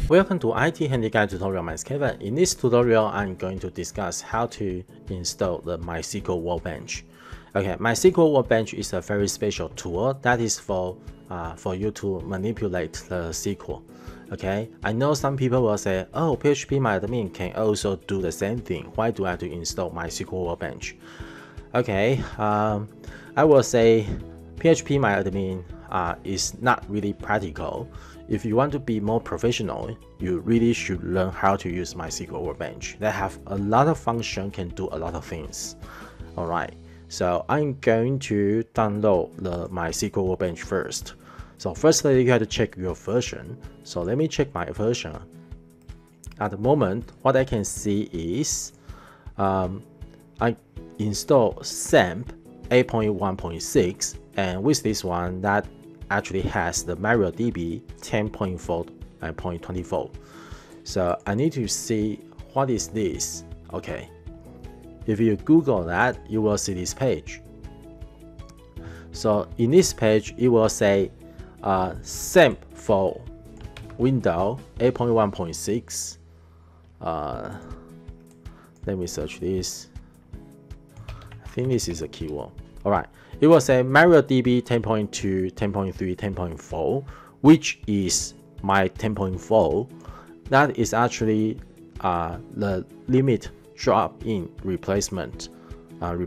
Welcome to IT Handy Guide tutorial. My name is Kevin. In this tutorial, I'm going to discuss how to install the MySqlWorkBench. Okay, MySqlWorkBench is a very special tool that is for you to manipulate the SQL. Okay, I know some people will say, oh, PHPMyAdmin can also do the same thing. Why do I have to install MySqlWorkBench? Okay, I will say PHPMyAdmin is not really practical. If you want to be more professional, you really should learn how to use MySqlWorkBench. They have a lot of function, can do a lot of things. Alright, so I'm going to download the MySqlWorkBench first. So firstly, you have to check your version. So let me check my version. At the moment, what I can see is I install XAMPP 8.1.6, and with this one, that actually has the MariaDB 10.4 and 0.24. So I need to see what is this. Okay, if you Google that, you will see this page. So in this page, it will say XAMPP for Windows 8.1.6. Let me search this. I think this is a keyword. Alright, it will say MariaDB 10.2, 10.3, 10.4, which is my 10.4. That is actually the limit drop-in replacement of the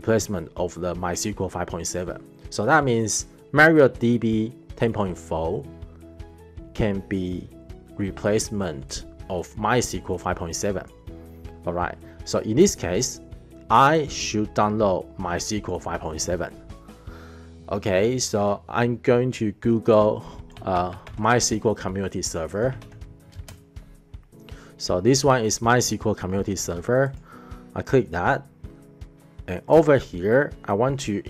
MySQL 5.7. So that means MariaDB 10.4 can be replacement of MySQL 5.7. Alright, so in this case, I should download MySQL 5.7. Okay, so I'm going to Google MySQL Community Server. So this one is MySQL Community Server. I click that, and over here I want to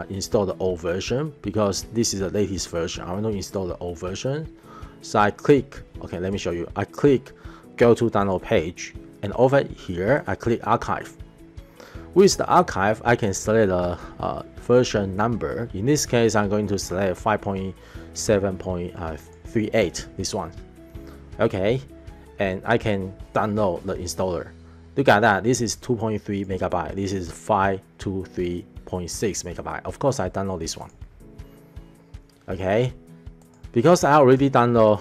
install the old version because this is the latest version. I want to install the old version. So I click, okay, let me show you. I click go to download page, and over here I click archive. With the archive, I can select a version number. In this case, I'm going to select 5.7.38, this one. Okay, and I can download the installer. Look at that, this is 2.3 megabyte, this is 523.6 megabyte. Of course, I download this one. Okay, because I already download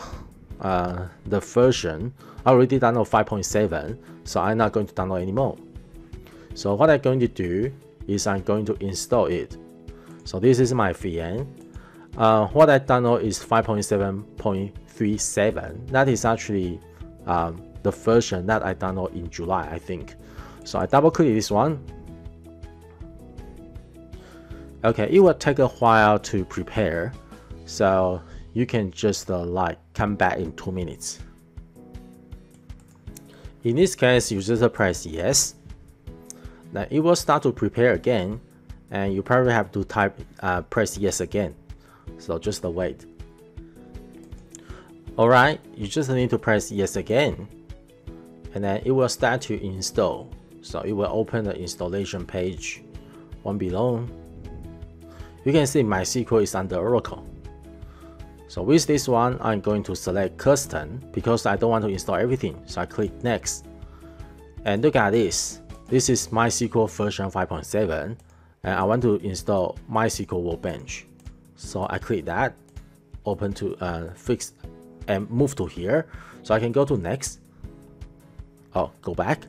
the version, I already download 5.7, so I'm not going to download anymore. So what I'm going to do is I'm going to install it. So this is my VM. What I download is 5.7.37. That is actually the version that I download in July, I think. So I double click this one. Okay, it will take a while to prepare. So you can just like come back in 2 minutes. In this case, you just press yes. Now it will start to prepare again, and you probably have to press yes again. So just wait. Alright, you just need to press yes again, and then it will start to install. So it will open the installation page, one below. You can see MySQL is under Oracle. So with this one, I'm going to select custom because I don't want to install everything. So I click next, and look at this. This is MySQL version 5.7, and I want to install MySqlWorkBench. So I click that, open to fix, and move to here. So I can go to next. Oh, go back.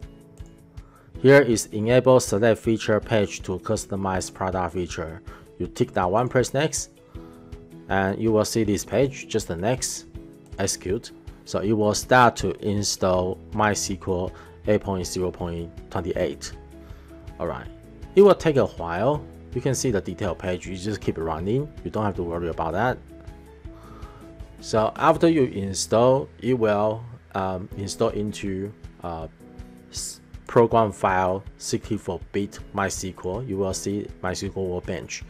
Here is enable select feature page to customize product feature. You tick that one, press next, and you will see this page. Just the next, execute. So it will start to install MySQL 8.0.28. Alright, it will take a while. You can see the detail page. You just keep running. You don't have to worry about that. So after you install, it will install into program file 64-bit MySQL. You will see MySqlWorkBench.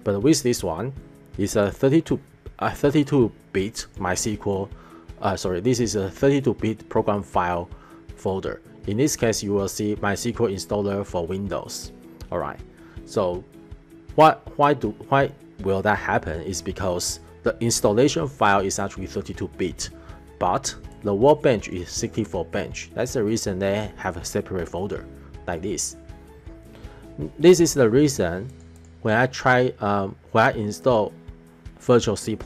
But with this one, it's a 32-bit MySQL. Sorry, this is a 32-bit program file folder. In this case, you will see MySQL installer for Windows. Alright, so why will that happen is because the installation file is actually 32-bit, but the Workbench is 64-bench. That's the reason they have a separate folder like this. This is the reason when I install Virtual C++,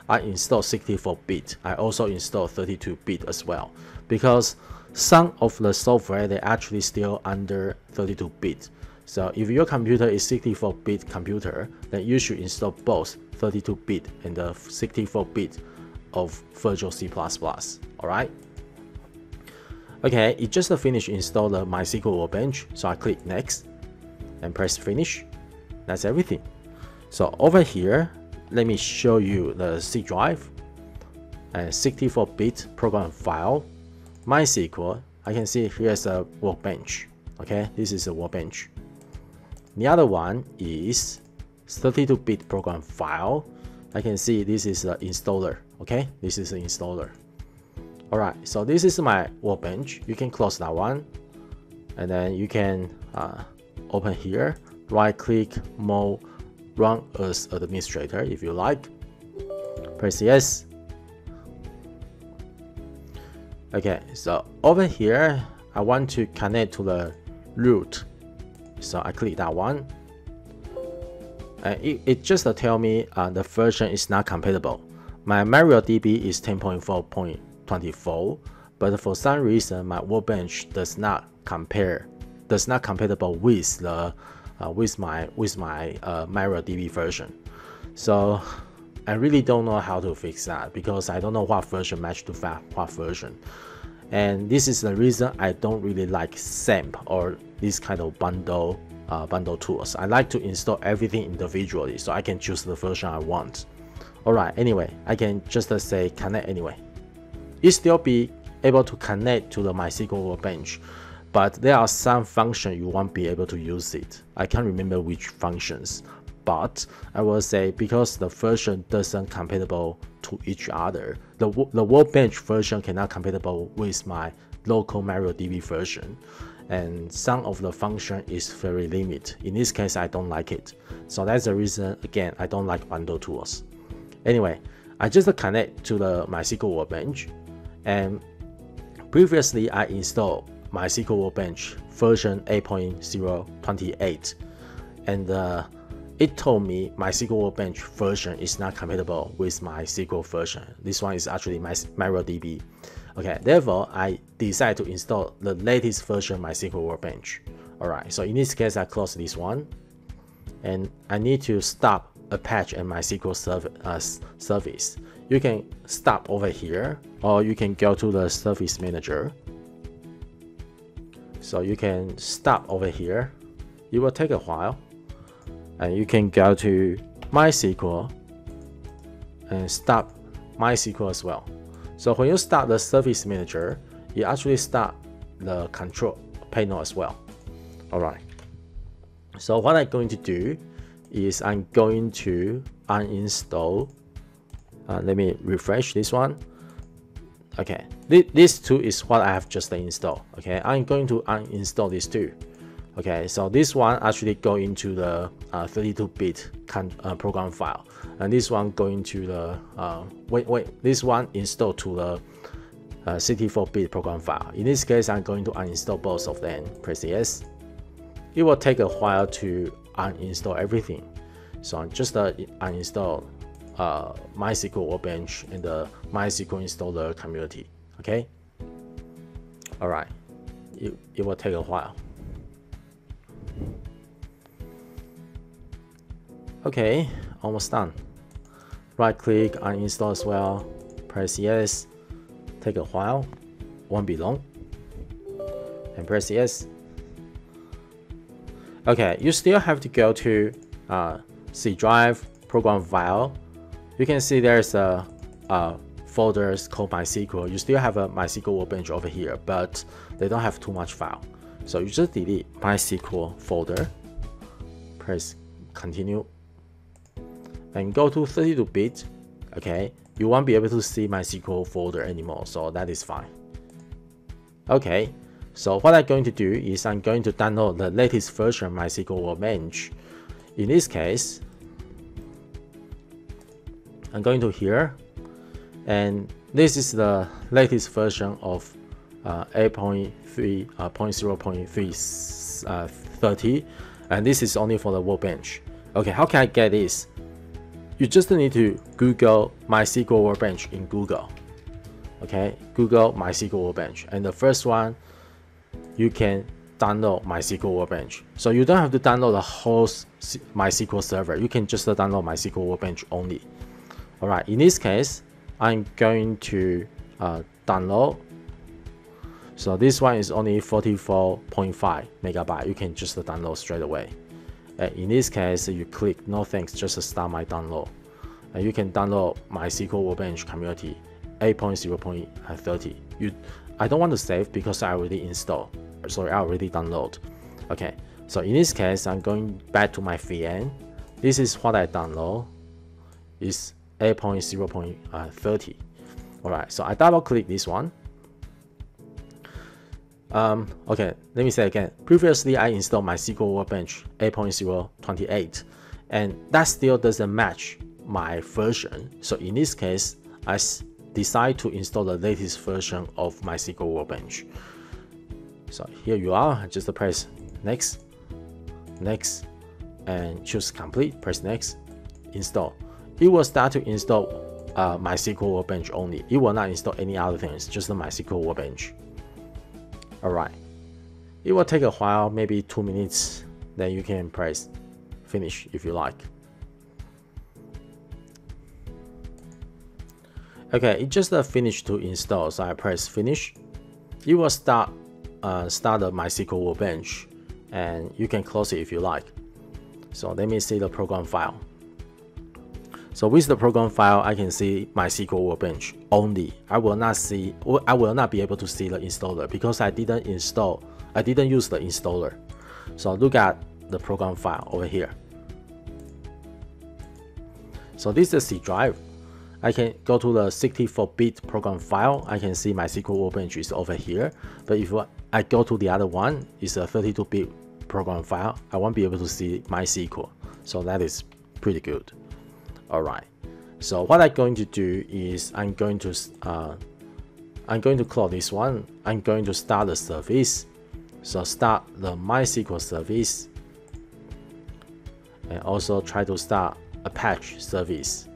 I install 64-bit. I also install 32-bit as well, because some of the software they actually still under 32-bit. So if your computer is 64-bit computer, then you should install both 32-bit and the 64-bit of Virtual C++. Alright? Okay, it just finished install the MySqlWorkbench, so I click next and press finish. That's everything. So over here, let me show you the C drive and 64-bit program file, MySQL. I can see here's a Workbench. Okay, this is a Workbench. The other one is 32-bit program file. I can see this is the installer. Okay, this is the installer. Alright, so this is my Workbench. You can close that one, and then you can open here, right click, more, run as administrator if you like. Press yes. Okay, so over here I want to connect to the root, so I click that one, and it just tell me the version is not compatible. My MariaDB is 10.4.24, but for some reason my Workbench does not compatible with the with my MariaDB version. So I really don't know how to fix that, because I don't know what version match to what version. And this is the reason I don't really like SAMP or this kind of bundle tools. I like to install everything individually so I can choose the version I want. Alright, anyway, I can just say connect anyway. You still be able to connect to the MySqlWorkbench, but there are some functions you won't be able to use it. I can't remember which functions, but I will say because the version doesn't compatible to each other, the Workbench version cannot compatible with my local MariaDB version, and some of the function is very limited. In this case, I don't like it. So that's the reason, again, I don't like bundle tools. Anyway, I just connect to the MySqlWorkbench, and previously I installed MySqlWorkbench version 8.028, and it told me MySqlWorkbench version is not compatible with MySQL version. This one is actually my MariaDB. Okay, therefore I decide to install the latest version MySqlWorkbench. Alright, so in this case I close this one, and I need to stop Apache and MySQL service. You can stop over here, or you can go to the service manager. So you can stop over here. It will take a while, and you can go to MySQL and stop MySQL as well. So when you start the service manager, you actually start the control panel as well. Alright, so what I'm going to do is I'm going to uninstall. Let me refresh this one. Okay, this two is what I have just installed. Okay, I'm going to uninstall this two. Okay, so this one actually go into the 32-bit program file, and this one going to the this one installed to the 64-bit program file. In this case, I'm going to uninstall both of them. Press yes. It will take a while to uninstall everything, so I'm just uninstall MySqlWorkbench and the MySQL installer community. Okay, all right, it will take a while. Okay, almost done. Right click, uninstall as well, press yes. Take a while, won't be long, and press yes. Okay, you still have to go to C drive, program file. You can see there's a folders called MySQL. You still have a MySqlWorkbench over here, but they don't have too much file. So you just delete MySQL folder, press continue, and go to 32-bit. Okay, you won't be able to see MySQL folder anymore, so that is fine. Okay, so what I'm going to do is I'm going to download the latest version of MySqlWorkbench. In this case, I'm going to here, and this is the latest version of 8.3.0.330, and this is only for the Workbench. Okay, how can I get this? You just need to Google MySQL Workbench in Google. Okay, Google MySQL Workbench, and the first one you can download MySQL Workbench. So you don't have to download the whole MySQL server. You can just download MySQL Workbench only. All right, in this case, I'm going to download. So this one is only 44.5 megabyte. You can just download straight away. In this case, you click no thanks, just start my download. And you can download MySQL Workbench community 8.0.30. I don't want to save because I already installed. Sorry, I already download. Okay, so in this case, I'm going back to my VM. This is what I download. Is 8.0.30. All right, so I double click this one. Okay, let me say again. Previously, I installed MySQL Workbench 8.0.28, and that still doesn't match my version. So in this case, I decide to install the latest version of MySQL Workbench. So here you are. Just press next, next, and choose complete. Press next, install. It will start to install MySQL Workbench only. It will not install any other things, just the MySQL Workbench. Alright, it will take a while, maybe 2 minutes, then you can press finish if you like. Okay, it just finished to install, so I press finish. It will start the MySQL Workbench, and you can close it if you like. So let me see the program file. So with the program file, I can see MySQL Workbench only. I will not be able to see the installer because I didn't use the installer. So look at the program file over here. So this is the C drive. I can go to the 64-bit program file. I can see MySQL Workbench is over here. But if I go to the other one, it's a 32-bit program file. I won't be able to see MySQL. So that is pretty good. All right. So what I'm going to do is I'm going to close this one. I'm going to start the service. So start the MySQL service, and also try to start Apache service.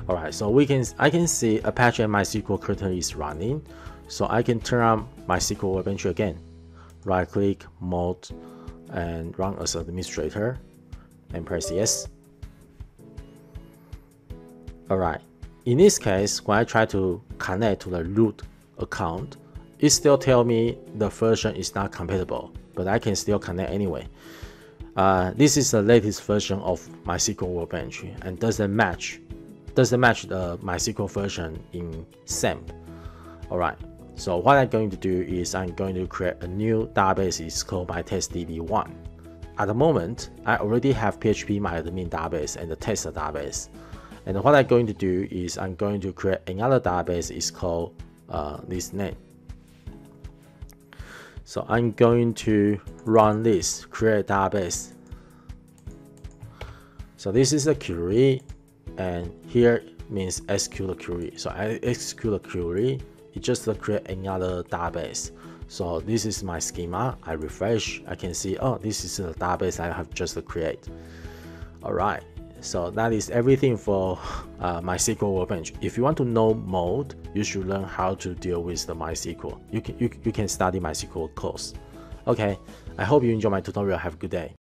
All right. So I can see Apache and MySQL currently is running. So I can turn on MySQL Workbench again. Right click, mode, and run as administrator. And press yes. Alright, in this case, when I try to connect to the root account, it still tells me the version is not compatible, but I can still connect anyway. This is the latest version of MySQL Workbench and doesn't match the MySQL version in SAMP. Alright, so what I'm going to do is I'm going to create a new database. It's called MyTestDB1. At the moment, I already have PHP-MyAdmin database and the test database. And what I'm going to do is I'm going to create another database. It's called this name. So I'm going to run this, create database. So this is a query, and here means execute the query. So I execute the query, it just create another database. So this is my schema. I refresh, I can see, oh, this is the database I have just created. All right, so that is everything for MySQL Workbench. If you want to know more, you should learn how to deal with the MySQL. You can study MySQL course. Okay, I hope you enjoy my tutorial. Have a good day.